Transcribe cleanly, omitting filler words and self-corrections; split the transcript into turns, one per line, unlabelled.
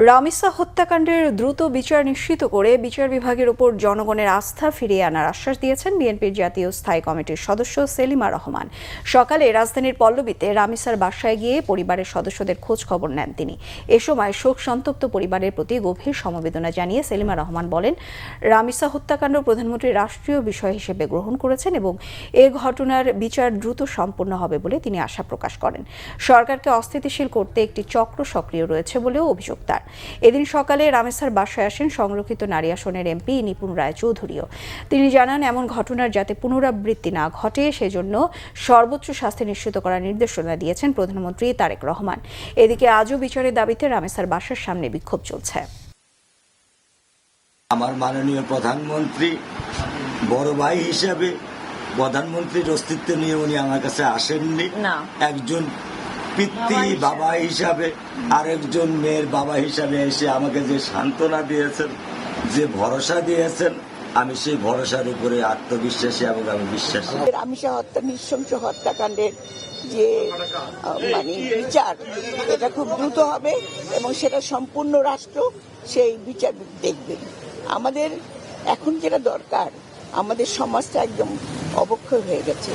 রামিসা হত্যাকাণ্ডের দ্রুত বিচার নিশ্চিত করে বিচার বিভাগের উপর জনগণের আস্থা ফিরিয়ে আনার আশ্বাস দিয়েছেন বিএনপির জাতীয় স্থায়ী কমিটির সদস্য সেলিমা রহমান। সকালে রাজধানীর পল্লবীতে রামিসার বাসায় গিয়ে পরিবারের সদস্যদের খোঁজ খবর নেন তিনি। এ সময় শোক সন্তপ্ত পরিবারের প্রতি গভীর সমবেদনা জানিয়ে সেলিমা রহমান বলেন, রামিসা হত্যাকাণ্ড প্রধানমন্ত্রী রাষ্ট্রীয় বিষয় হিসেবে গ্রহণ করেছেন এবং এ ঘটনার বিচার দ্রুত সম্পন্ন হবে বলে তিনি আশা প্রকাশ করেন। সরকারকে অস্থিতিশীল করতে একটি চক্র সক্রিয় রয়েছে বলেও অভিযোগ তার। এদিন সকালে রামেসার বাসায় আসেন সংরক্ষিত নারী আসনের এমপি নিপুণ রায়চৌধুরীও। তিনি জানান, এমন ঘটনার যাতে পুনরাবৃত্তি না ঘটে সেজন্য সর্বোচ্চ শাস্তি নিশ্চিত করার নির্দেশনা দিয়েছেন প্রধানমন্ত্রী তারেক রহমান। এদিকে আজও বিচারের দাবিতে রামেসার বাসার সামনে বিক্ষোভ চলছে।
আমার মাননীয় প্রধানমন্ত্রী বড় ভাই হিসাবে প্রধানমন্ত্রীর অস্তিত্ব নিয়ে উনি আমার কাছে আসেননি। একজন পিতৃ বাবা হিসাবে আরেকজন মেয়ের বাবা হিসাবে এসে আমাকে যে সান্ত্বনা দিয়েছেন, যে ভরসা দিয়েছেন, আমি সেই ভরসার উপরে আত্মবিশ্বাসী এবং আমি বিশ্বাসী।
রামিসা হত্যা, নৃশংস হত্যাকাণ্ডের যে বিচার, এটা খুব দ্রুত হবে এবং সেটা সম্পূর্ণ রাষ্ট্র সেই বিচার দেখবে। আমাদের এখন যেটা দরকার, আমাদের সমাজটা একদম অবক্ষয় হয়ে গেছে।